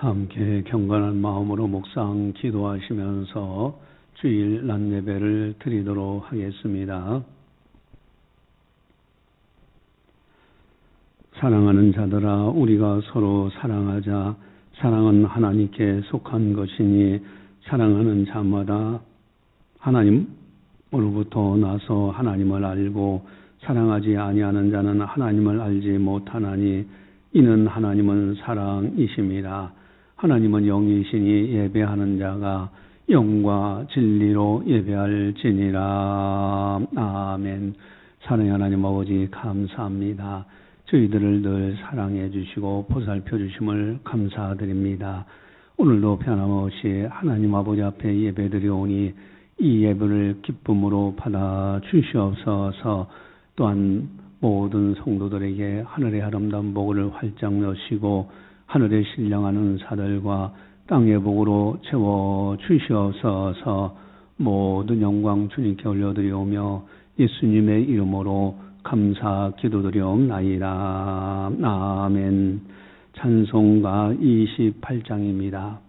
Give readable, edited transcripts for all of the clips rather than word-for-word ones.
함께 경건한 마음으로 묵상 기도하시면서 주일 낮 예배를 드리도록 하겠습니다. 사랑하는 자들아, 우리가 서로 사랑하자. 사랑은 하나님께 속한 것이니 사랑하는 자마다 하나님으로부터 나서 하나님을 알고 사랑하지 아니하는 자는 하나님을 알지 못하나니 이는 하나님은 사랑이심이라. 하나님은 영이시니 예배하는 자가 영과 진리로 예배할지니라. 아멘. 사랑의 하나님 아버지 감사합니다. 저희들을 늘 사랑해 주시고 보살펴 주심을 감사드립니다. 오늘도 변함없이 하나님 아버지 앞에 예배드리오니 이 예배를 기쁨으로 받아 주시옵소서. 또한 모든 성도들에게 하늘의 아름다운 복을 활짝 여시고 하늘의 신령한 은사들과 땅의 복으로 채워 주시옵소서. 모든 영광 주님께 올려드리오며 예수님의 이름으로 감사 기도드리옵나이다. 아멘. 찬송가 28장입니다.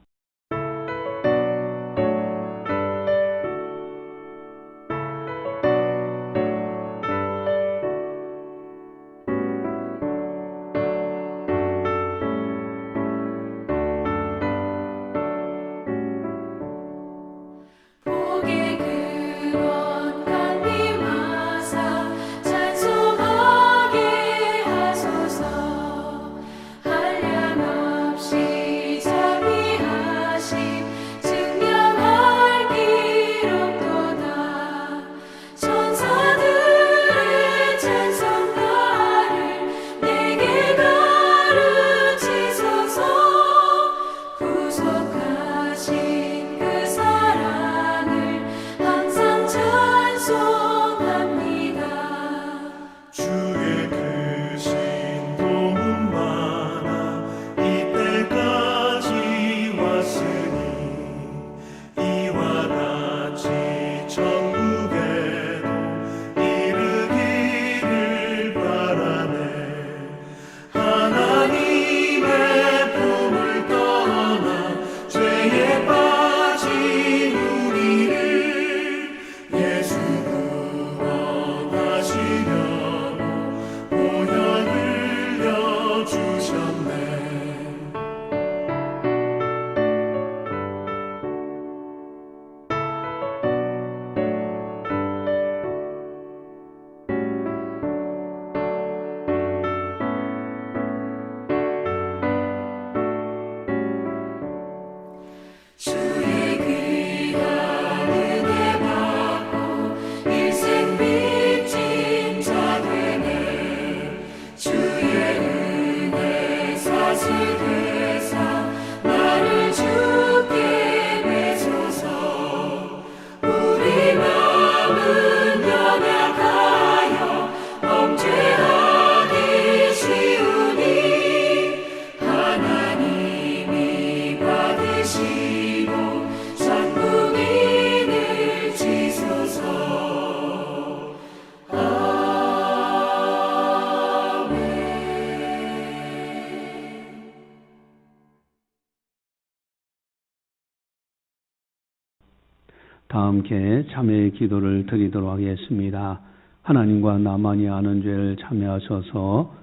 다 함께 참회의 기도를 드리도록 하겠습니다. 하나님과 나만이 아는 죄를 참회하셔서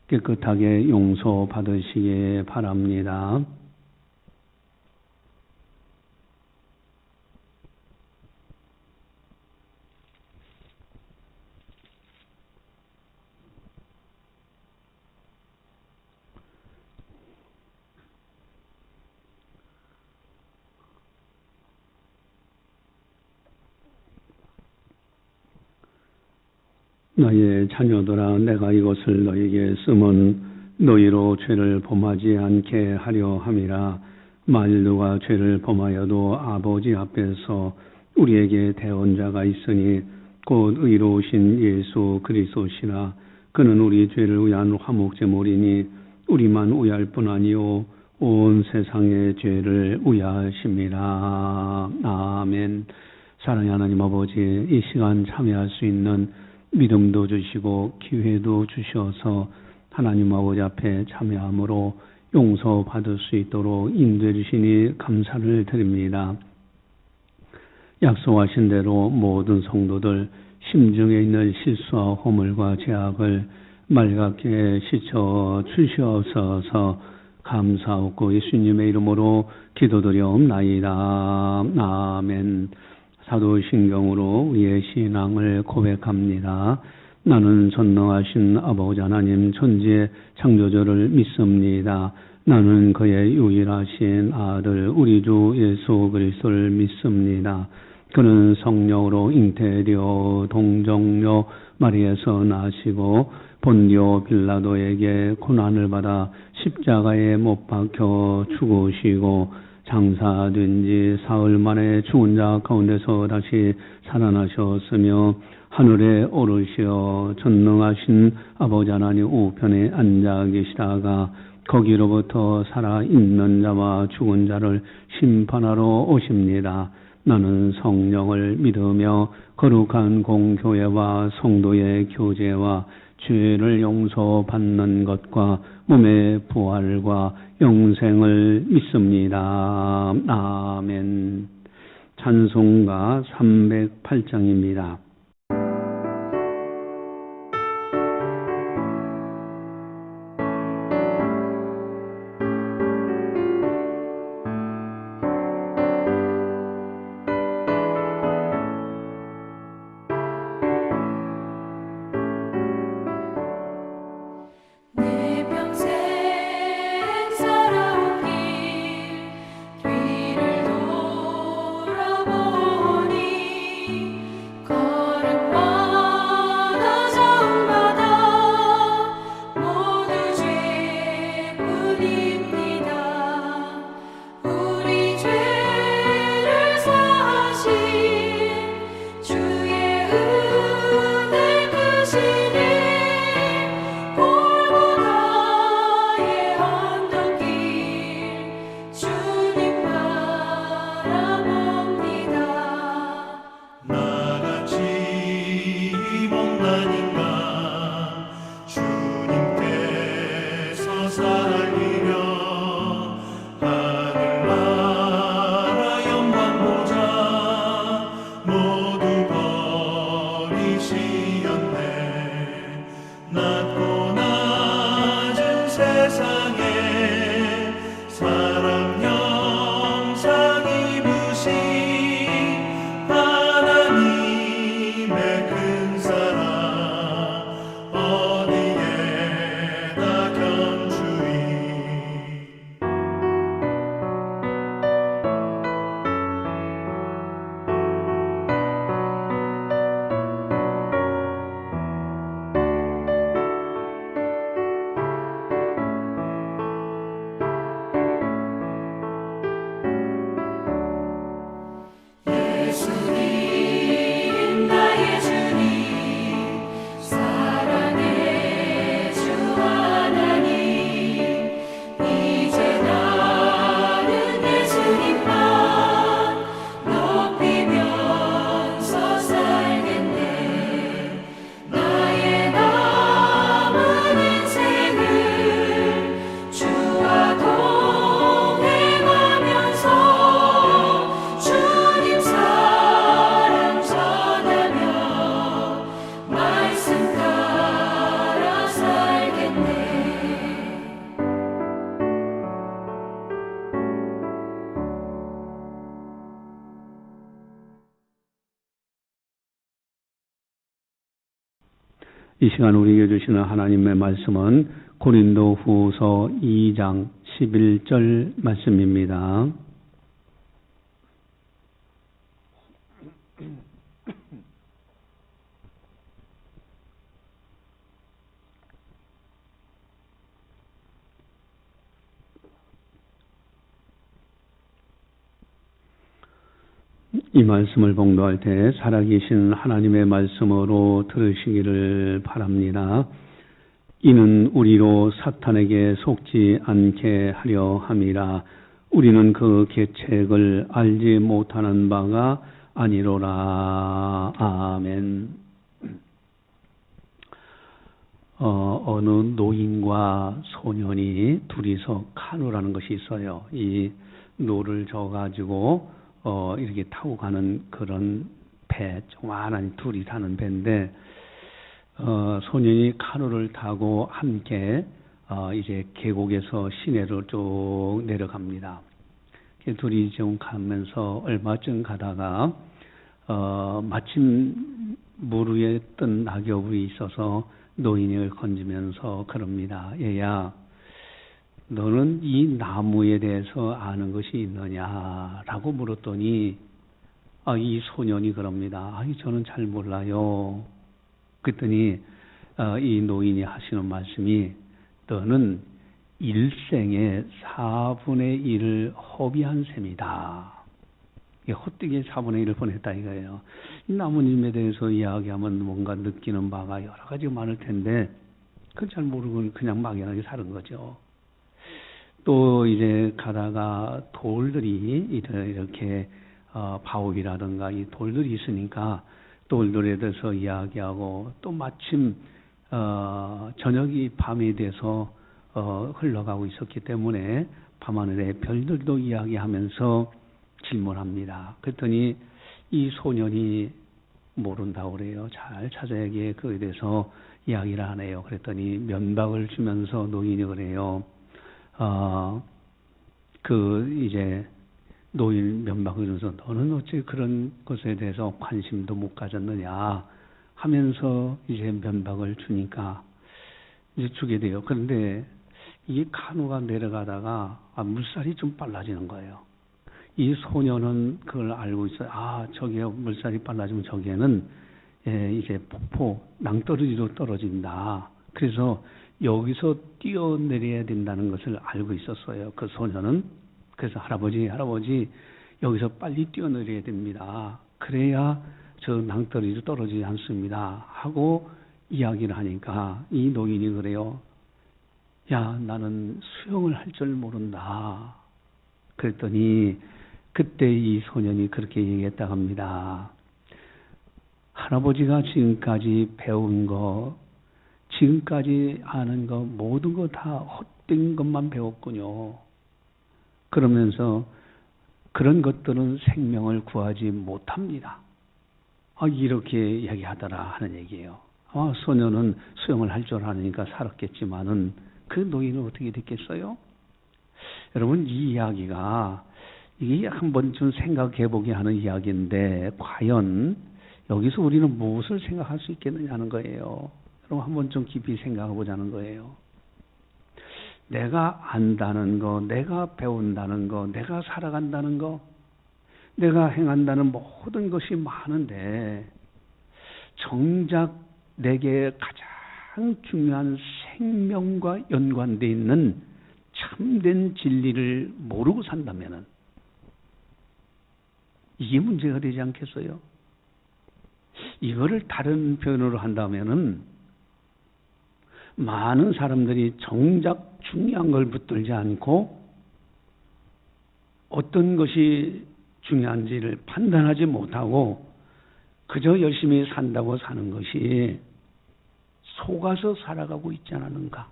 깨끗하게 용서받으시기 바랍니다. 나의 자녀들아, 내가 이것을 너에게 쓰면 너희로 죄를 범하지 않게 하려 함이라. 만일 누가 죄를 범하여도 아버지 앞에서 우리에게 대언자가 있으니 곧 의로우신 예수 그리스도시라. 그는 우리 죄를 위한 화목제물이니 우리만 위할 뿐 아니요 온 세상의 죄를 위하심이라. 아멘. 사랑의 하나님 아버지, 이 시간 참여할 수 있는 믿음도 주시고 기회도 주셔서 하나님 아버지 앞에 참여함으로 용서받을 수 있도록 인도해 주시니 감사를 드립니다. 약속하신 대로 모든 성도들 심중에 있는 실수와 허물과 죄악을 말갛게 씻어 주시옵소서. 감사하고 예수님의 이름으로 기도드리옵나이다. 아멘. 사도신경으로 우리의 신앙을 고백합니다. 나는 전능하신 아버지 하나님 천지의 창조주를 믿습니다. 나는 그의 유일하신 아들 우리 주 예수 그리스도를 믿습니다. 그는 성령으로 잉태되어 동정녀 마리아에서 나시고 본디오 빌라도에게 고난을 받아 십자가에 못 박혀 죽으시고 장사된 지 사흘 만에 죽은 자 가운데서 다시 살아나셨으며 하늘에 오르시어 전능하신 아버지 하나님 우편에 앉아 계시다가 거기로부터 살아있는 자와 죽은 자를 심판하러 오십니다. 나는 성령을 믿으며 거룩한 공교회와 성도의 교제와 죄를 용서받는 것과 몸의 부활과 영생을 믿습니다. 아멘. 찬송가 308장입니다. 이 시간 우리에게 주시는 하나님의 말씀은 고린도 후서 2장 11절 말씀입니다. 이 말씀을 봉독할 때 살아계신 하나님의 말씀으로 들으시기를 바랍니다. 이는 우리로 사탄에게 속지 않게 하려 함이라. 우리는 그 계책을 알지 못하는 바가 아니로라. 아멘. 어느 노인과 소년이 둘이서 카누라는 것이 있어요. 이 노를 져가지고 이렇게 타고 가는 그런 배, 조그만한 둘이 타는 배인데 소년이 카누를 타고 함께 이제 계곡에서 시내로 쭉 내려갑니다. 둘이 좀 가면서 얼마쯤 가다가 마침 물 위에 뜬 낙엽이 있어서 노인을 건지면서 그럽니다. 얘야, 너는 이 나무에 대해서 아는 것이 있느냐라고 물었더니 이 소년이 그럽니다. 저는 잘 몰라요. 그랬더니 이 노인이 하시는 말씀이 너는 일생의 4분의 1을 허비한 셈이다. 헛되게 4분의 1을 보냈다 이거예요. 이 나무님에 대해서 이야기하면 뭔가 느끼는 바가 여러 가지 많을 텐데 그건 잘 모르고 그냥 막연하게 사는 거죠. 또 이제 가다가 돌들이 이렇게 바위라든가 이 돌들이 있으니까 돌들에 대해서 이야기하고 또 마침 저녁이 밤이 돼서 흘러가고 있었기 때문에 밤하늘의 별들도 이야기하면서 질문합니다. 그랬더니 이 소년이 모른다고 그래요. 잘 찾아야게 그에 대해서 이야기를 하네요. 그랬더니 면박을 주면서 노인이 그래요. 이제 노인 면박을 주면서 너는 어째 그런 것에 대해서 관심도 못 가졌느냐 하면서 이제 면박을 주니까 이제 주게 돼요. 그런데 이 카누가 내려가다가 물살이 좀 빨라지는 거예요. 이 소년은 그걸 알고 있어요. 저기에 물살이 빨라지면 저기에는 이제 폭포, 낭떠러지로 떨어진다. 그래서 여기서 뛰어내려야 된다는 것을 알고 있었어요. 그 소년은. 그래서 할아버지, 여기서 빨리 뛰어내려야 됩니다. 그래야 저 낭떠러지로 떨어지지 않습니다. 하고 이야기를 하니까 이 노인이 그래요. 야, 나는 수영을 할 줄 모른다. 그랬더니 그때 이 소년이 그렇게 얘기했다고 합니다. 할아버지가 지금까지 배운 거, 지금까지 아는 거, 모든 거 다 헛된 것만 배웠군요. 그러면서 그런 것들은 생명을 구하지 못합니다. 이렇게 이야기하더라 하는 얘기예요. 소년은 수영을 할 줄 아니까 살았겠지만은 그 노인은 어떻게 됐겠어요? 여러분, 이 이야기가 이게 한번 좀 생각해 보게 하는 이야기인데 과연 여기서 우리는 무엇을 생각할 수 있겠느냐 하는 거예요. 여러분, 한번 좀 깊이 생각해 보자는 거예요. 내가 안다는 거, 내가 배운다는 거, 내가 살아간다는 거, 내가 행한다는 모든 것이 많은데 정작 내게 가장 중요한 생명과 연관되어 있는 참된 진리를 모르고 산다면은 이게 문제가 되지 않겠어요? 이거를 다른 표현으로 한다면은 많은 사람들이 정작 중요한 걸 붙들지 않고 어떤 것이 중요한지를 판단하지 못하고 그저 열심히 산다고 사는 것이 속아서 살아가고 있지 않은가?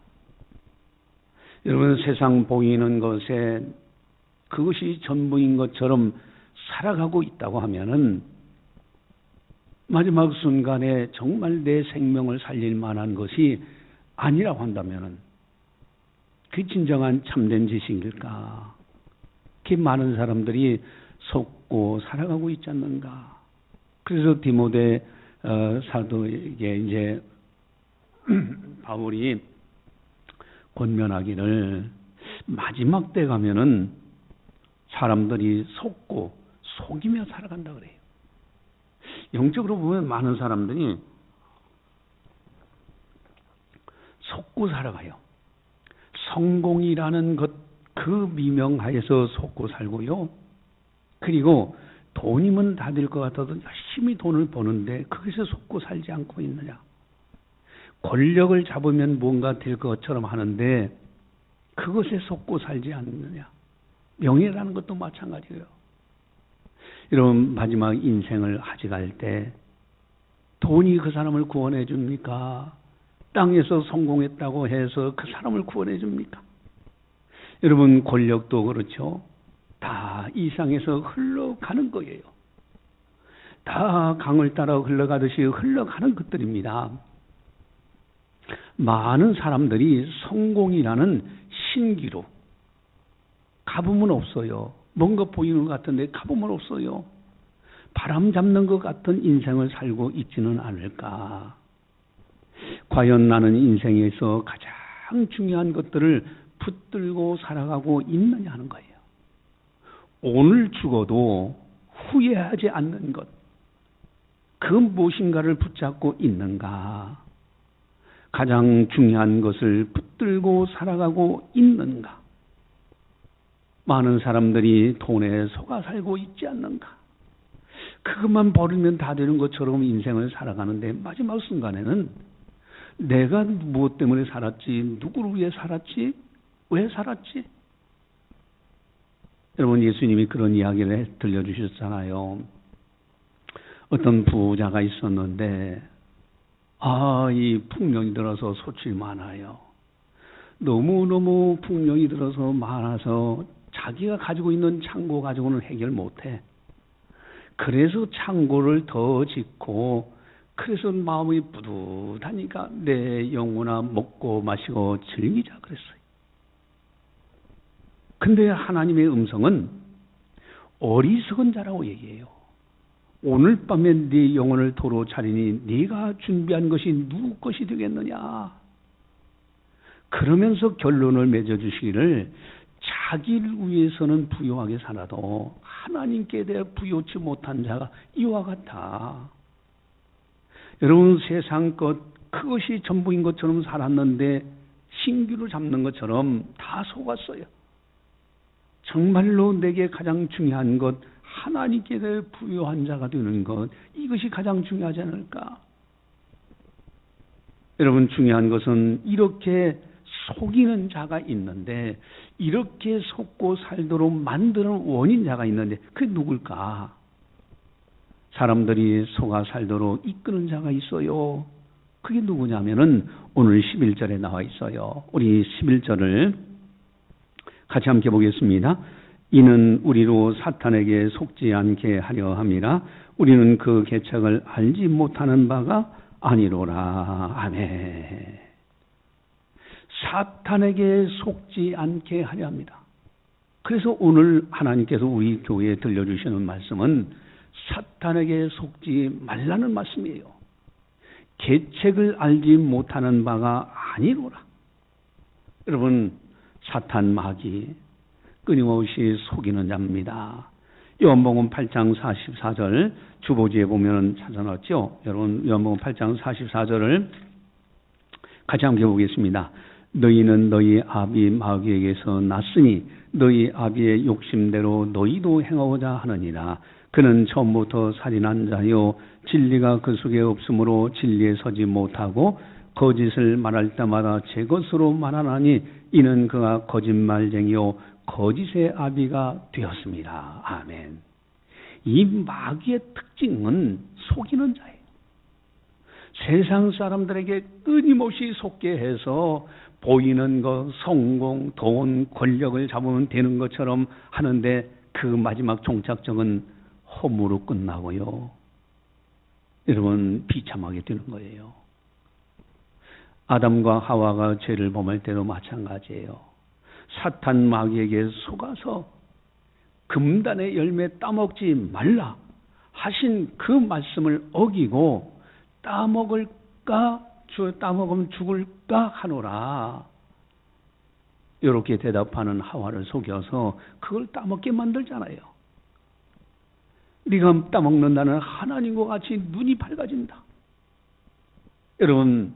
여러분, 세상 보이는 것에 그것이 전부인 것처럼 살아가고 있다고 하면은 마지막 순간에 정말 내 생명을 살릴 만한 것이 아니라고 한다면은 그 진정한 참된 지식일까? 그 많은 사람들이 속고 살아가고 있지 않는가? 그래서 디모데 사도에게 이제 바울이 권면하기를 마지막 때 가면은 사람들이 속고 속이며 살아간다 그래요. 영적으로 보면 많은 사람들이 속고 살아가요. 성공이라는 것, 그 미명하에서 속고 살고요. 그리고 돈이면 다 될 것 같아도 열심히 돈을 버는데 거기서 속고 살지 않고 있느냐. 권력을 잡으면 뭔가 될 것처럼 하는데 그것에 속고 살지 않느냐. 명예라는 것도 마찬가지예요. 여러분, 마지막 인생을 하직할 때 돈이 그 사람을 구원해 줍니까? 땅에서 성공했다고 해서 그 사람을 구원해 줍니까? 여러분, 권력도 그렇죠. 다 이상에서 흘러가는 거예요. 다 강을 따라 흘러가듯이 흘러가는 것들입니다. 많은 사람들이 성공이라는 신기루, 가보면 없어요. 뭔가 보이는 것 같은데 가보면 없어요. 바람 잡는 것 같은 인생을 살고 있지는 않을까. 과연 나는 인생에서 가장 중요한 것들을 붙들고 살아가고 있느냐 하는 거예요. 오늘 죽어도 후회하지 않는 것, 그 무엇인가를 붙잡고 있는가? 가장 중요한 것을 붙들고 살아가고 있는가? 많은 사람들이 돈에 속아 살고 있지 않는가? 그것만 버리면 다 되는 것처럼 인생을 살아가는데 마지막 순간에는 내가 무엇 때문에 살았지? 누구를 위해 살았지? 왜 살았지? 여러분, 예수님이 그런 이야기를 들려주셨잖아요. 어떤 부자가 있었는데 이 풍년이 들어서 소출이 많아요. 너무너무 풍년이 들어서 많아서 자기가 가지고 있는 창고 가지고는 해결 못해. 그래서 창고를 더 짓고, 그래서 마음이 뿌듯하니까 내 영혼아 먹고 마시고 즐기자 그랬어요. 근데 하나님의 음성은 어리석은 자라고 얘기해요. 오늘 밤에 네 영혼을 도로 차리니 네가 준비한 것이 누구 것이 되겠느냐. 그러면서 결론을 맺어주시기를, 자기를 위해서는 부유하게 살아도 하나님께 대해 부유치 못한 자가 이와 같다. 여러분, 세상 것 그것이 전부인 것처럼 살았는데 신규를 잡는 것처럼 다 속았어요. 정말로 내게 가장 중요한 것, 하나님께 대해 부유한 자가 되는 것, 이것이 가장 중요하지 않을까? 여러분, 중요한 것은 이렇게 속이는 자가 있는데, 이렇게 속고 살도록 만드는 원인 자가 있는데 그게 누굴까? 사람들이 속아 살도록 이끄는 자가 있어요. 그게 누구냐면은 오늘 11절에 나와 있어요. 우리 11절을 같이 함께 보겠습니다. 이는 우리로 사탄에게 속지 않게 하려 함이라. 우리는 그 계책을 알지 못하는 바가 아니로라. 아멘. 사탄에게 속지 않게 하려 합니다. 그래서 오늘 하나님께서 우리 교회에 들려주시는 말씀은 사탄에게 속지 말라는 말씀이에요. 계책을 알지 못하는 바가 아니로라. 여러분, 사탄 마귀 끊임없이 속이는 자입니다. 요한복음 8장 44절 주보지에 보면 찾아놨죠. 여러분, 요한복음 8장 44절을 같이 함께 보겠습니다. 너희는 너희 아비 마귀에게서 났으니 너희 아비의 욕심대로 너희도 행하고자 하느니라. 그는 처음부터 살인한 자요, 진리가 그 속에 없으므로 진리에 서지 못하고 거짓을 말할 때마다 제 것으로 말하나니 이는 그가 거짓말쟁이요 거짓의 아비가 되었습니다. 아멘. 이 마귀의 특징은 속이는 자예요. 세상 사람들에게 끊임없이 속게 해서 보이는 것, 성공, 돈, 권력을 잡으면 되는 것처럼 하는데 그 마지막 종착점은 허무로 끝나고요. 여러분, 비참하게 되는 거예요. 아담과 하와가 죄를 범할 때도 마찬가지예요. 사탄 마귀에게 속아서 금단의 열매 따먹지 말라 하신 그 말씀을 어기고 따먹으면 죽을까 하노라. 이렇게 대답하는 하와를 속여서 그걸 따먹게 만들잖아요. 네가 따먹는다는 하나님과 같이 눈이 밝아진다. 여러분,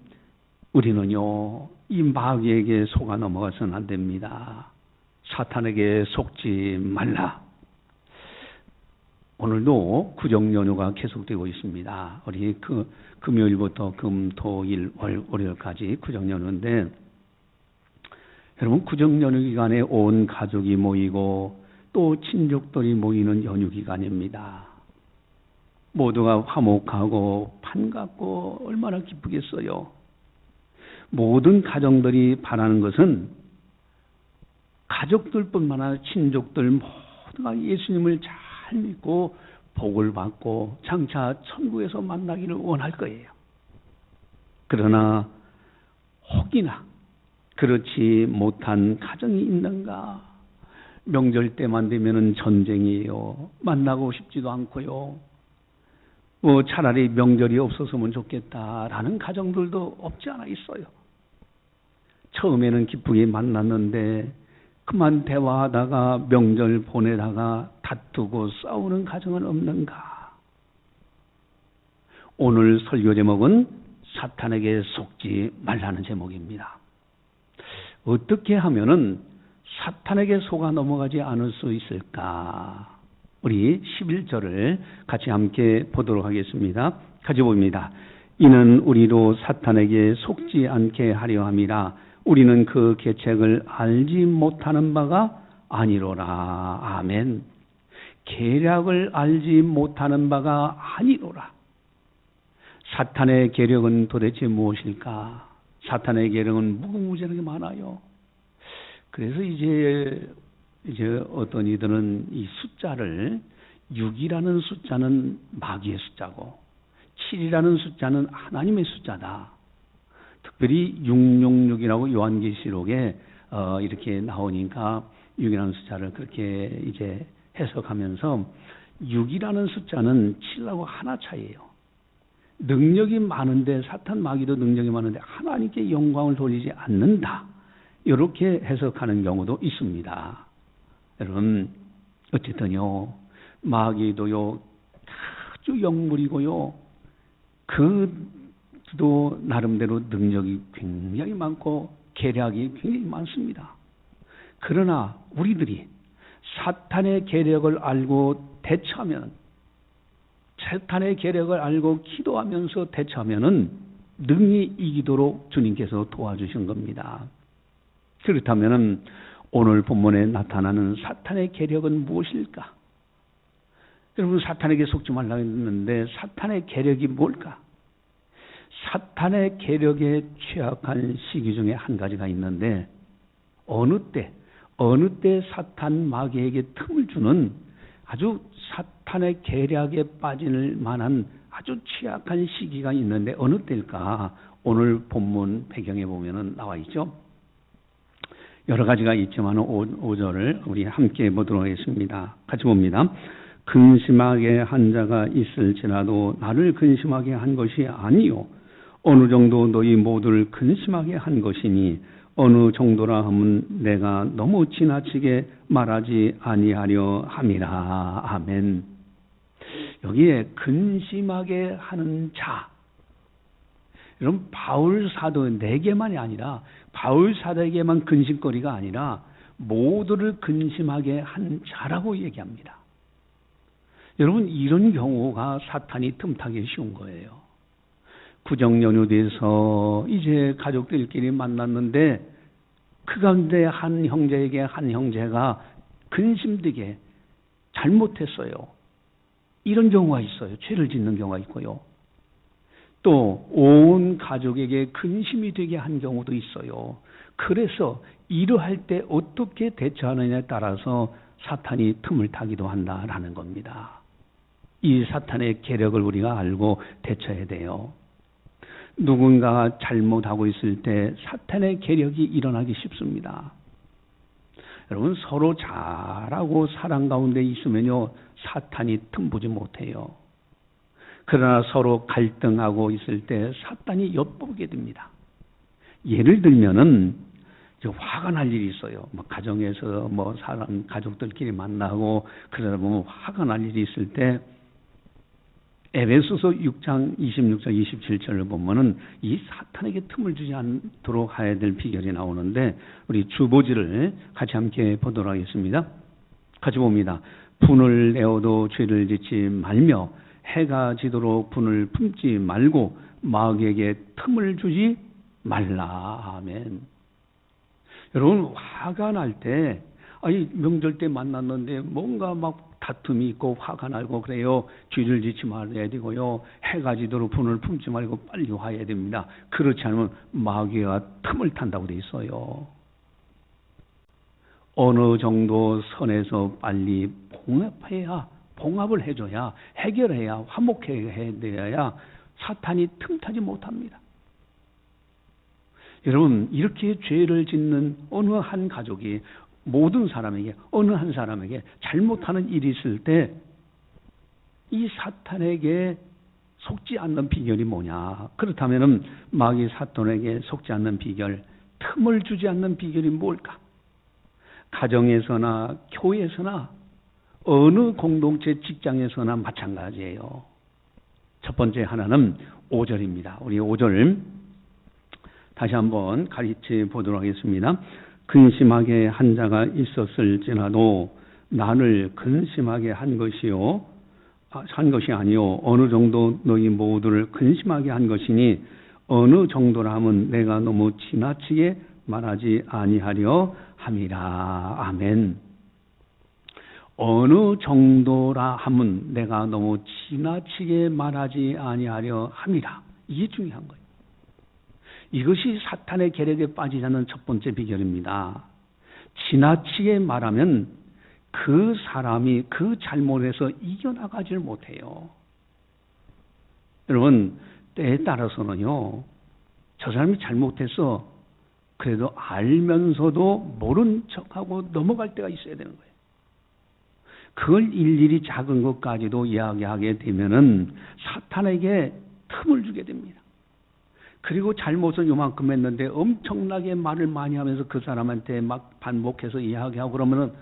우리는요, 이 마귀에게 속아 넘어가서는 안 됩니다. 사탄에게 속지 말라. 오늘도 구정연휴가 계속되고 있습니다. 우리 금요일부터 금, 토, 일, 월, 월요일까지 구정연휴인데, 여러분, 구정연휴 기간에 온 가족이 모이고 또 친족들이 모이는 연휴 기간입니다. 모두가 화목하고 반갑고 얼마나 기쁘겠어요. 모든 가정들이 바라는 것은 가족들뿐만 아니라 친족들 모두가 예수님을 잘 믿고 복을 받고 장차 천국에서 만나기를 원할 거예요. 그러나 혹이나 그렇지 못한 가정이 있는가? 명절 때만 되면은 전쟁이에요. 만나고 싶지도 않고요. 차라리 명절이 없었으면 좋겠다라는 가정들도 없지 않아 있어요. 처음에는 기쁘게 만났는데 그만 대화하다가 명절 보내다가 다투고 싸우는 가정은 없는가? 오늘 설교 제목은 사탄에게 속지 말라는 제목입니다. 어떻게 하면은 사탄에게 속아 넘어가지 않을 수 있을까? 우리 11절을 같이 함께 보도록 하겠습니다. 같이 봅니다. 이는 우리도 사탄에게 속지 않게 하려 함이라. 우리는 그 계책을 알지 못하는 바가 아니로라. 아멘. 계략을 알지 못하는 바가 아니로라. 사탄의 계략은 도대체 무엇일까? 사탄의 계략은 무궁무진하게 많아요. 그래서 이제 어떤 이들은 이 숫자를 6이라는 숫자는 마귀의 숫자고 7이라는 숫자는 하나님의 숫자다. 특별히 666이라고 요한계시록에 이렇게 나오니까 6이라는 숫자를 그렇게 이제 해석하면서 6이라는 숫자는 7하고 하나 차이예요. 능력이 많은데 사탄 마귀도 능력이 많은데 하나님께 영광을 돌리지 않는다. 이렇게 해석하는 경우도 있습니다. 여러분 어쨌든요 마귀도요 아주 영물이고요 그도 나름대로 능력이 굉장히 많고 계략이 굉장히 많습니다. 그러나 우리들이 사탄의 계략을 알고 대처하면 사탄의 계략을 알고 기도하면서 대처하면은 능히 이기도록 주님께서 도와주신 겁니다. 그렇다면은 오늘 본문에 나타나는 사탄의 계략은 무엇일까? 여러분 사탄에게 속지 말라고 했는데 사탄의 계략이 뭘까? 사탄의 계략에 취약한 시기 중에 한 가지가 있는데 어느 때 사탄 마귀에게 틈을 주는 아주 사탄의 계략에 빠질 만한 아주 취약한 시기가 있는데 어느 때일까? 오늘 본문 배경에 보면은 나와 있죠. 여러 가지가 있지만 5절을 우리 함께 보도록 하겠습니다. 같이 봅니다. 근심하게 한 자가 있을지라도 나를 근심하게 한 것이 아니요 어느 정도 너희 모두를 근심하게 한 것이니 어느 정도라 하면 내가 너무 지나치게 말하지 아니하려 함이라. 아멘. 여기에 근심하게 하는 자. 여러분 바울 사도 내게만이 아니라 바울 사도에게만 근심거리가 아니라 모두를 근심하게 한 자라고 얘기합니다. 여러분 이런 경우가 사탄이 틈타기 쉬운 거예요. 구정연휴 돼서 이제 가족들끼리 만났는데 그 가운데 한 형제에게 한 형제가 근심되게 잘못했어요. 이런 경우가 있어요. 죄를 짓는 경우가 있고요. 또 온 가족에게 근심이 되게 한 경우도 있어요. 그래서 이러할 때 어떻게 대처하느냐에 따라서 사탄이 틈을 타기도 한다라는 겁니다. 이 사탄의 계략을 우리가 알고 대처해야 돼요. 누군가가 잘못하고 있을 때 사탄의 계략이 일어나기 쉽습니다. 여러분 서로 잘하고 사랑 가운데 있으면요 사탄이 틈보지 못해요. 그러나 서로 갈등하고 있을 때 사탄이 엿보게 됩니다. 예를 들면은 화가 날 일이 있어요. 가정에서 사람 가족들끼리 만나고 그러다 보면 화가 날 일이 있을 때 에베소서 6장 26절 27절을 보면은 이 사탄에게 틈을 주지 않도록 해야 될 비결이 나오는데 우리 주보지를 같이 함께 보도록 하겠습니다. 같이 봅니다. 분을 내어도 죄를 짓지 말며 해가 지도록 분을 품지 말고 마귀에게 틈을 주지 말라. 아멘. 여러분 화가 날 때 명절 때 만났는데 뭔가 막 다툼이 있고 화가 나고 그래요. 쥐를 짓지 말아야 되고요. 해가 지도록 분을 품지 말고 빨리 화해야 됩니다. 그렇지 않으면 마귀가 틈을 탄다고 돼 있어요. 어느 정도 선에서 빨리 봉합을 해줘야, 해결해야, 화목해야 사탄이 틈타지 못합니다. 여러분, 이렇게 죄를 짓는 어느 한 가족이 모든 사람에게, 어느 한 사람에게 잘못하는 일이 있을 때 이 사탄에게 속지 않는 비결이 뭐냐? 그렇다면 마귀 사탄에게 속지 않는 비결, 틈을 주지 않는 비결이 뭘까? 가정에서나 교회에서나 어느 공동체 직장에서나 마찬가지예요. 첫 번째 하나는 5절입니다. 우리 5절 다시 한번 가르쳐 보도록 하겠습니다. 근심하게 한 자가 있었을지라도 나를 근심하게 한 것이 아니요 어느 정도 너희 모두를 근심하게 한 것이니 어느 정도라 하면 내가 너무 지나치게 말하지 아니하려 함이라. 아멘. 어느 정도라 하면 내가 너무 지나치게 말하지 아니하려 함이라. 이게 중요한 거예요. 이것이 사탄의 계략에 빠지지 않는 첫 번째 비결입니다. 지나치게 말하면 그 사람이 그 잘못에서 이겨나가지를 못해요. 여러분, 때에 따라서는요, 저 사람이 잘못해서 그래도 알면서도 모른 척하고 넘어갈 때가 있어야 되는 거예요. 그걸 일일이 작은 것까지도 이야기하게 되면은 사탄에게 틈을 주게 됩니다. 그리고 잘못은 요만큼 했는데 엄청나게 말을 많이 하면서 그 사람한테 막 반복해서 이야기하고 그러면은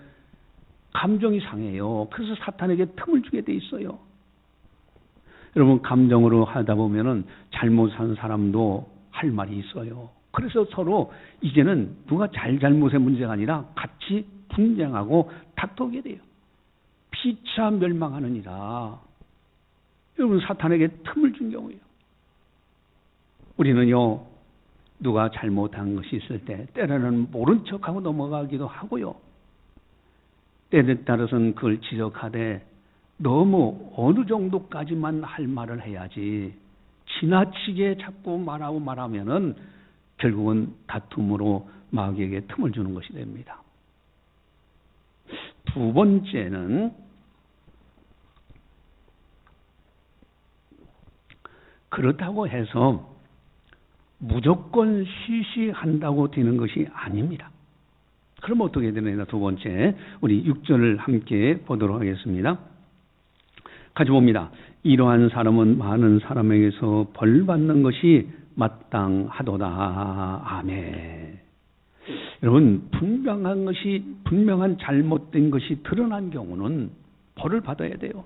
감정이 상해요. 그래서 사탄에게 틈을 주게 돼 있어요. 여러분, 감정으로 하다 보면은 잘못한 사람도 할 말이 있어요. 그래서 서로 이제는 누가 잘못의 문제가 아니라 같이 분쟁하고 다투게 돼요. 피차 멸망하느니라. 여러분, 사탄에게 틈을 준 경우예요. 우리는요, 누가 잘못한 것이 있을 때 때로는 모른 척하고 넘어가기도 하고요. 때에 따라서는 그걸 지적하되 너무 어느 정도까지만 할 말을 해야지 지나치게 자꾸 말하면은 결국은 다툼으로 마귀에게 틈을 주는 것이 됩니다. 두 번째는 그렇다고 해서 무조건 쉬쉬한다고 되는 것이 아닙니다. 그럼 어떻게 되느냐? 두 번째, 우리 6절을 함께 보도록 하겠습니다. 같이 봅니다. 이러한 사람은 많은 사람에게서 벌 받는 것이 마땅하도다. 아멘. 여러분, 분명한 잘못된 것이 드러난 경우는 벌을 받아야 돼요.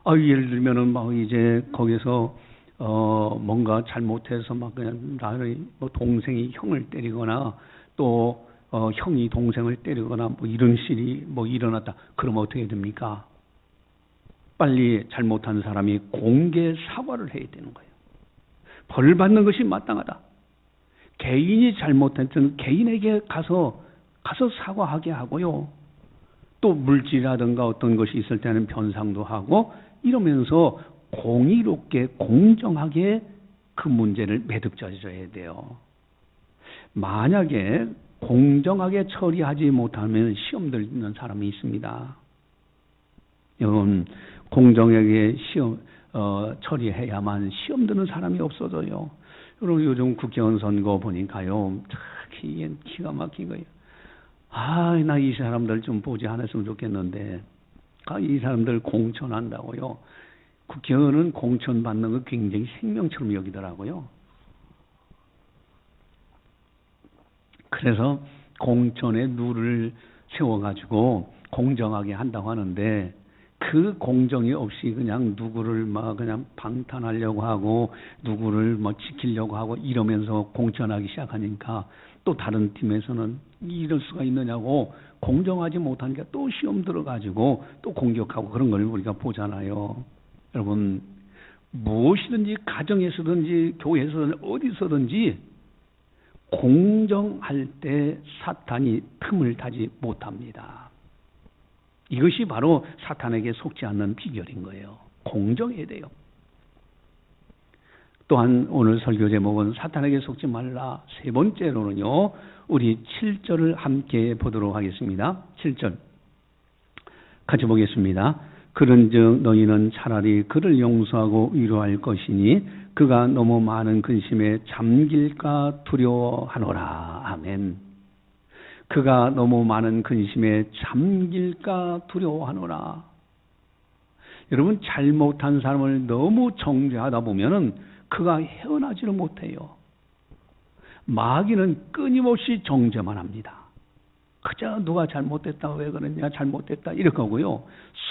예를 들면은 이제 거기서 뭔가 잘못해서 그냥 나의 동생이 형을 때리거나 또 형이 동생을 때리거나 이런 일이 일어났다. 그러면 어떻게 됩니까? 빨리 잘못한 사람이 공개 사과를 해야 되는 거예요. 벌 받는 것이 마땅하다. 개인이 잘못했던 개인에게 가서 사과하게 하고요. 또 물질이라든가 어떤 것이 있을 때는 변상도 하고 이러면서 공의롭게 공정하게 그 문제를 매듭져줘야 돼요. 만약에 공정하게 처리하지 못하면 시험 들는 사람이 있습니다. 여러분, 공정하게 처리해야만 시험 드는 사람이 없어져요. 여러분, 요즘 국회의원 선거 보니까요, 특히 기가 막힌 거예요. 나 이 사람들 좀 보지 않았으면 좋겠는데, 이 사람들 공천한다고요. 국회의원은 공천받는 거 굉장히 생명처럼 여기더라고요. 그래서 공천에 룰을 세워가지고 공정하게 한다고 하는데 그 공정이 없이 그냥 누구를 그냥 방탄하려고 하고 누구를 지키려고 하고 이러면서 공천하기 시작하니까 또 다른 팀에서는 이럴 수가 있느냐고 공정하지 못하니까 또 시험 들어가지고 또 공격하고 그런 걸 우리가 보잖아요. 여러분, 무엇이든지 가정에서든지 교회에서든 어디서든지 공정할 때 사탄이 틈을 타지 못합니다. 이것이 바로 사탄에게 속지 않는 비결인 거예요. 공정해야 돼요. 또한 오늘 설교 제목은 사탄에게 속지 말라. 세 번째로는요, 우리 7절을 함께 보도록 하겠습니다. 7절 같이 보겠습니다. 그런즉 너희는 차라리 그를 용서하고 위로할 것이니 그가 너무 많은 근심에 잠길까 두려워하노라. 아멘. 그가 너무 많은 근심에 잠길까 두려워하노라. 여러분, 잘못한 사람을 너무 정죄하다 보면은 그가 헤어나지를 못해요. 마귀는 끊임없이 정죄만 합니다. 그저 누가 잘못됐다, 왜 그러냐, 잘못됐다 이럴 거고요.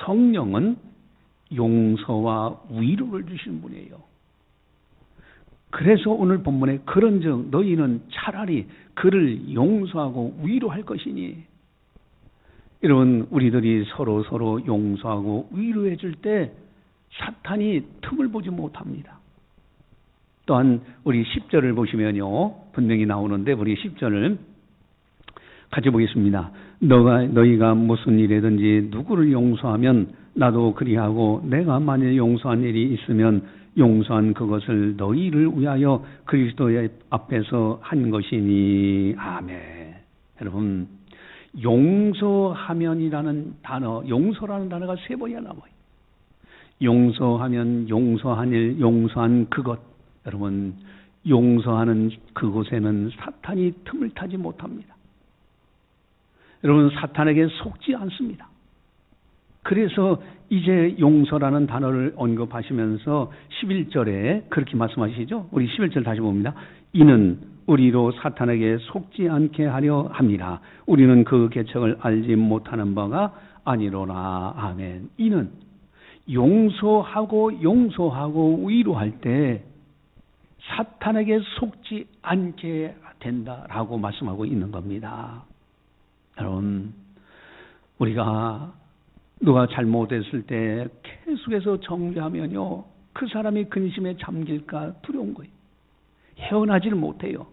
성령은 용서와 위로를 주시는 분이에요. 그래서 오늘 본문에 그런즉 너희는 차라리 그를 용서하고 위로할 것이니. 여러분, 우리들이 서로 용서하고 위로해 줄 때 사탄이 틈을 보지 못합니다. 또한 우리 10절을 보시면요, 분명히 나오는데 우리 10절을 같이 보겠습니다. 너희가 무슨 일이든지 누구를 용서하면 나도 그리하고 내가 만일 용서한 일이 있으면 용서한 그것을 너희를 위하여 그리스도의 앞에서 한 것이니. 아멘. 여러분, 용서하면이라는 단어, 용서라는 단어가 3번이나 나와요. 용서하면, 용서한 일, 용서한 그것. 여러분, 용서하는 그곳에는 사탄이 틈을 타지 못합니다. 여러분, 사탄에게 속지 않습니다. 그래서 이제 용서라는 단어를 언급하시면서 11절에 그렇게 말씀하시죠. 우리 11절 다시 봅니다. 이는 우리로 사탄에게 속지 않게 하려 함이라. 우리는 그 계책을 알지 못하는 바가 아니로라. 아멘. 이는 용서하고 위로할 때 사탄에게 속지 않게 된다라고 말씀하고 있는 겁니다. 여러분, 우리가 누가 잘못했을 때 계속해서 정죄하면요, 그 사람이 근심에 잠길까 두려운 거예요. 헤어나지를 못해요.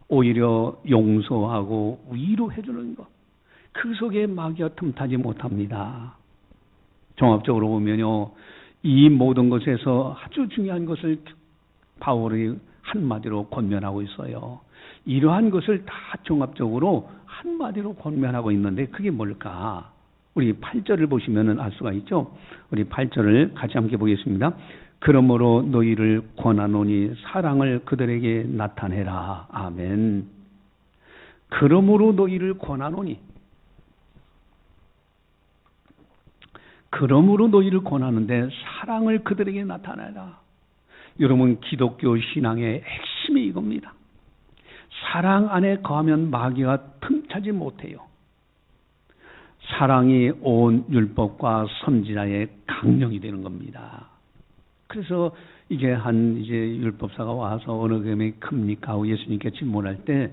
오히려 용서하고 위로해 주는 것, 그 속에 마귀가 틈타지 못합니다. 종합적으로 보면요, 이 모든 것에서 아주 중요한 것을 바울이 한마디로 권면하고 있어요. 이러한 것을 다 종합적으로 한마디로 권면하고 있는데 그게 뭘까? 우리 8절을 보시면 알 수가 있죠. 우리 8절을 같이 함께 보겠습니다. 그러므로 너희를 권하노니 사랑을 그들에게 나타내라. 아멘. 그러므로 너희를 권하노니, 그러므로 너희를 권하는데 사랑을 그들에게 나타내라. 여러분, 기독교 신앙의 핵심이 이겁니다. 사랑 안에 거하면 마귀가 틈타지 못해요. 사랑이 온 율법과 선지자의 강령이 되는 겁니다. 그래서 이게 이제 율법사가 와서 어느 금이 큽니까 하고 예수님께 질문할 때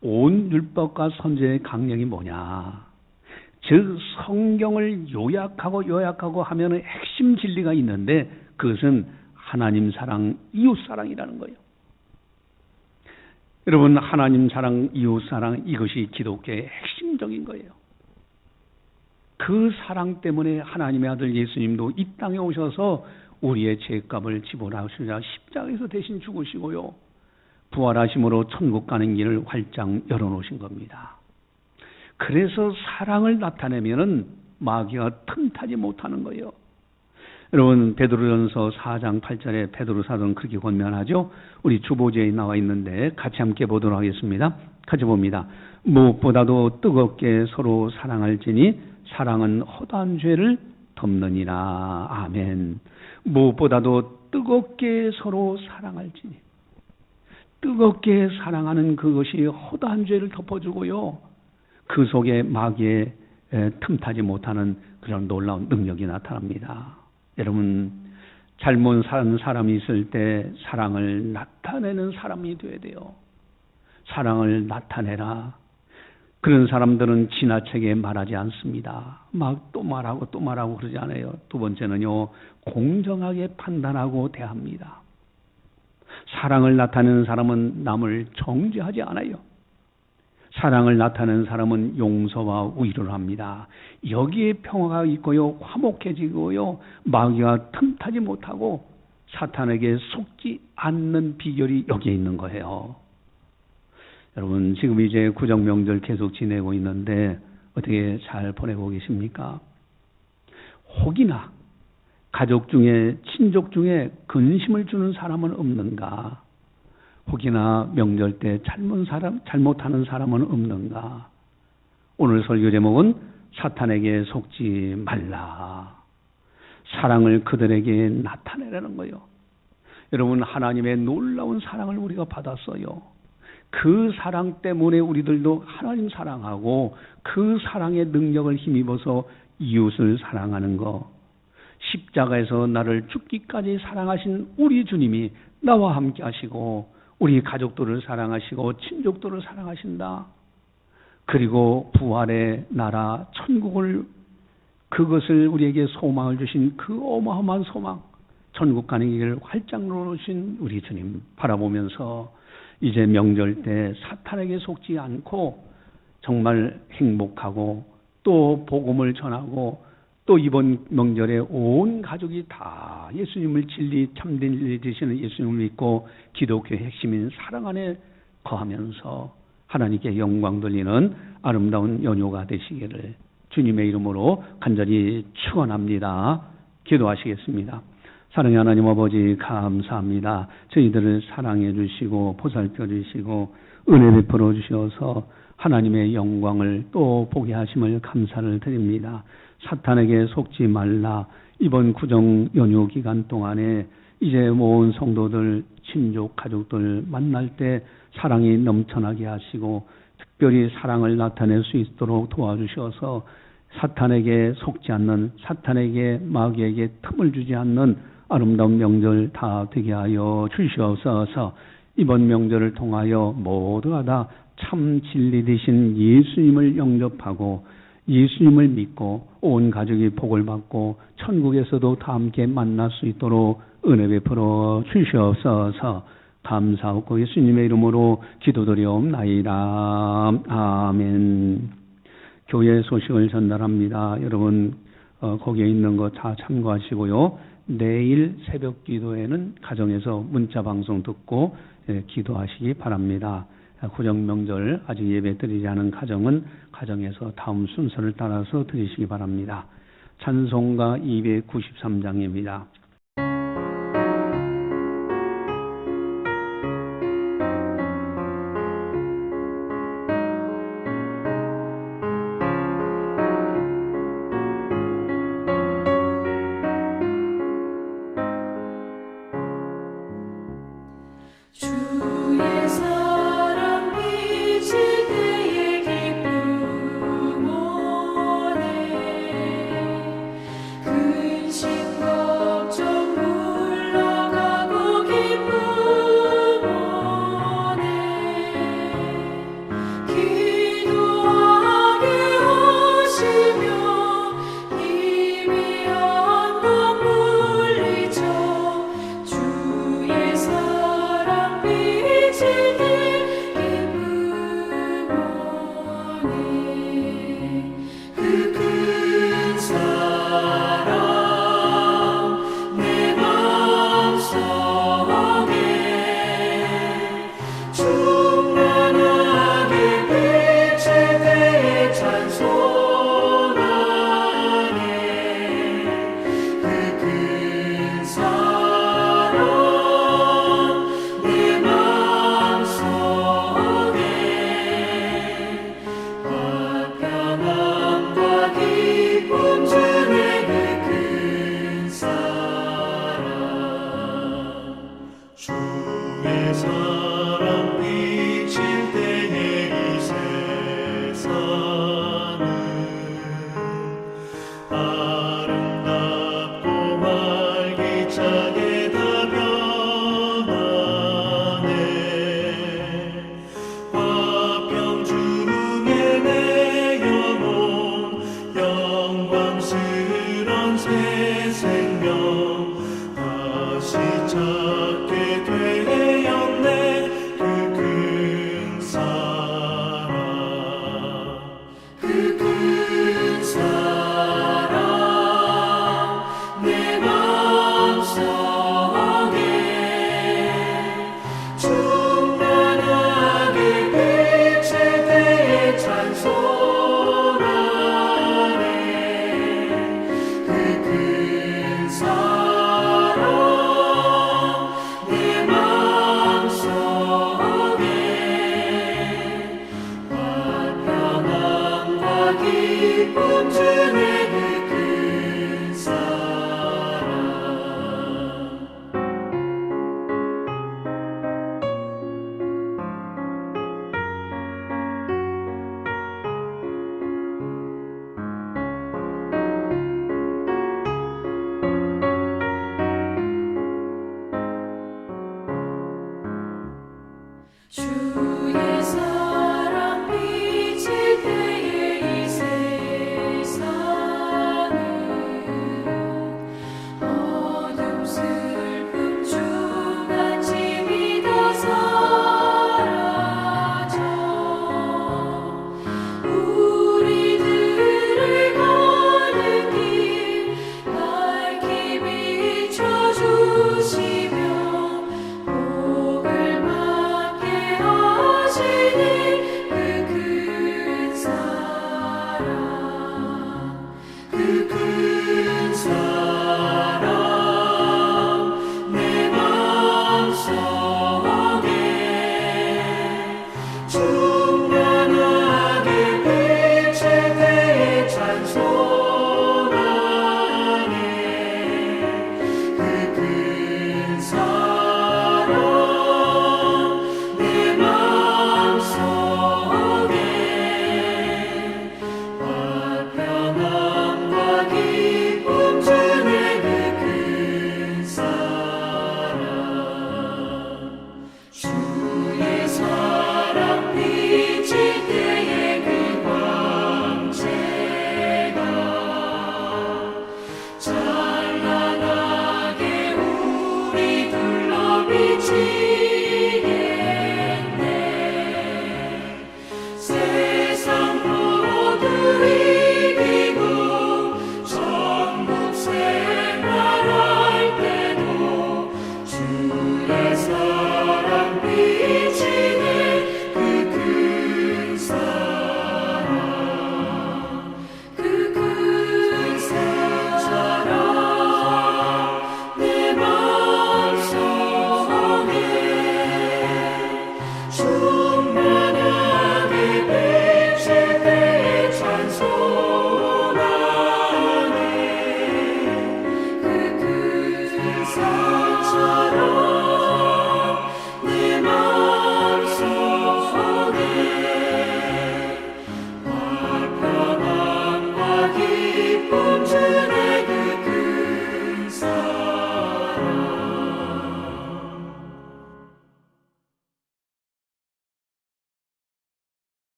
온 율법과 선지자의 강령이 뭐냐? 즉 성경을 요약하고 하면은 핵심 진리가 있는데 그것은 하나님 사랑, 이웃 사랑이라는 거예요. 여러분, 하나님 사랑, 이웃 사랑, 이것이 기독교의 핵심적인 거예요. 그 사랑 때문에 하나님의 아들 예수님도 이 땅에 오셔서 우리의 죄값을 지불하시자 십자가에서 대신 죽으시고요, 부활하심으로 천국 가는 길을 활짝 열어놓으신 겁니다. 그래서 사랑을 나타내면은 마귀가 틈타지 못하는 거예요. 여러분, 베드로전서 4장 8절에 베드로 사도는 그렇게 권면하죠. 우리 주보지에 나와 있는데 같이 함께 보도록 하겠습니다. 같이 봅니다. 무엇보다도 뜨겁게 서로 사랑할지니 사랑은 허다한 죄를 덮느니라. 아멘. 무엇보다도 뜨겁게 서로 사랑할지니, 뜨겁게 사랑하는 그것이 허다한 죄를 덮어주고요, 그 속에 마귀의 틈타지 못하는 그런 놀라운 능력이 나타납니다. 여러분, 잘못 사는 사람이 있을 때 사랑을 나타내는 사람이 되어야 돼요. 사랑을 나타내라. 그런 사람들은 지나치게 말하지 않습니다. 막 또 말하고 그러지 않아요. 두 번째는요, 공정하게 판단하고 대합니다. 사랑을 나타내는 사람은 남을 정죄하지 않아요. 사랑을 나타내는 사람은 용서와 위로를 합니다. 여기에 평화가 있고요, 화목해지고요, 마귀가 틈타지 못하고 사탄에게 속지 않는 비결이 여기에 있는 거예요. 여러분, 지금 이제 구정 명절 계속 지내고 있는데 어떻게 잘 보내고 계십니까? 혹이나 가족 중에, 친족 중에 근심을 주는 사람은 없는가? 혹이나 명절 때 잘못하는 사람은 없는가? 오늘 설교 제목은 사탄에게 속지 말라. 사랑을 그들에게 나타내라는 거예요. 여러분, 하나님의 놀라운 사랑을 우리가 받았어요. 그 사랑 때문에 우리들도 하나님 사랑하고 그 사랑의 능력을 힘입어서 이웃을 사랑하는 거. 십자가에서 나를 죽기까지 사랑하신 우리 주님이 나와 함께 하시고 우리 가족들을 사랑하시고 친족들을 사랑하신다. 그리고 부활의 나라 천국을, 그것을 우리에게 소망을 주신 그 어마어마한 소망, 천국 가는 길을 활짝 열어주신 우리 주님 바라보면서 이제 명절 때 사탄에게 속지 않고 정말 행복하고 또 복음을 전하고 또 이번 명절에 온 가족이 다 예수님을 진리, 참된 진리 되시는 예수님을 믿고 기독교의 핵심인 사랑 안에 거하면서 하나님께 영광 돌리는 아름다운 연휴가 되시기를 주님의 이름으로 간절히 축원합니다. 기도하시겠습니다. 사랑의 하나님 아버지, 감사합니다. 저희들을 사랑해 주시고 보살펴 주시고 은혜 베풀어 주셔서 하나님의 영광을 또 보게 하심을 감사를 드립니다. 사탄에게 속지 말라. 이번 구정 연휴 기간 동안에 이제 모은 성도들, 친족, 가족들 만날 때 사랑이 넘쳐나게 하시고 특별히 사랑을 나타낼 수 있도록 도와주셔서 사탄에게 속지 않는, 사탄에게 마귀에게 틈을 주지 않는 아름다운 명절 다 되게 하여 주시옵소서. 이번 명절을 통하여 모두가 다 참 진리 되신 예수님을 영접하고 예수님을 믿고 온 가족이 복을 받고 천국에서도 다 함께 만날 수 있도록 은혜 베풀어 주시옵소서. 감사하고 예수님의 이름으로 기도드리옵나이다. 아멘. 교회 소식을 전달합니다. 여러분 거기에 있는 거 다 참고하시고요. 내일 새벽 기도에는 가정에서 문자 방송 듣고 기도하시기 바랍니다. 구정 명절 아직 예배 드리지 않은 가정은 가정에서 다음 순서를 따라서 드리시기 바랍니다. 찬송가 293장입니다. 찾게 되었네 그 큰 사랑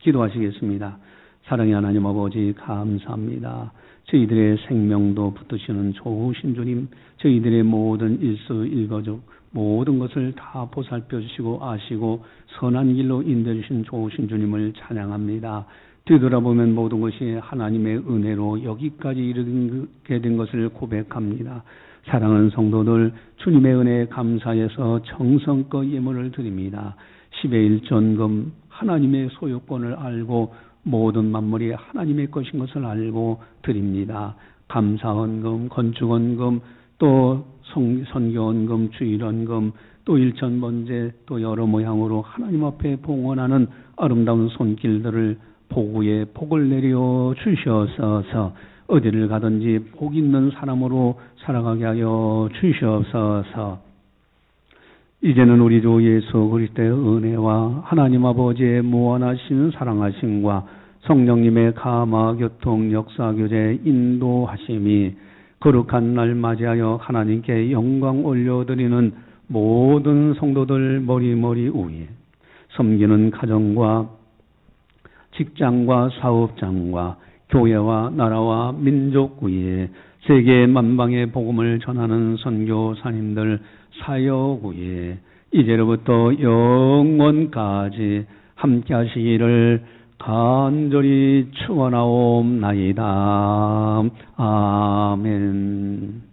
기도하시겠습니다. 사랑의 하나님 아버지 감사합니다. 저희들의 생명도 붙드시는 좋으신 주님, 저희들의 모든 일거족 모든 것을 다 보살펴 주시고 아시고 선한 길로 인도해 주신 좋으신 주님을 찬양합니다. 뒤돌아보면 모든 것이 하나님의 은혜로 여기까지 이르게 된 것을 고백합니다. 사랑하는 성도들, 주님의 은혜에 감사해서 정성껏 예물을 드립니다. 10의 1전금 하나님의 소유권을 알고 모든 만물이 하나님의 것인 것을 알고 드립니다. 감사헌금, 건축헌금, 또 선교헌금, 주일헌금, 또 일천번제, 또 여러 모양으로 하나님 앞에 봉헌하는 아름다운 손길들을 복우에 복을 내려 주시옵소서. 어디를 가든지 복 있는 사람으로 살아가게 하여 주시옵소서. 이제는 우리 주 예수 그리스도의 은혜와 하나님 아버지의 무한하신 사랑하심과 성령님의 감화 교통 역사 교제 인도하심이 거룩한 날 맞이하여 하나님께 영광 올려드리는 모든 성도들 머리머리 위에, 섬기는 가정과 직장과 사업장과 교회와 나라와 민족 위에, 세계 만방의 복음을 전하는 선교사님들 사역 위에 이제로부터 영원까지 함께 하시기를 간절히 축원하옵나이다. 아멘.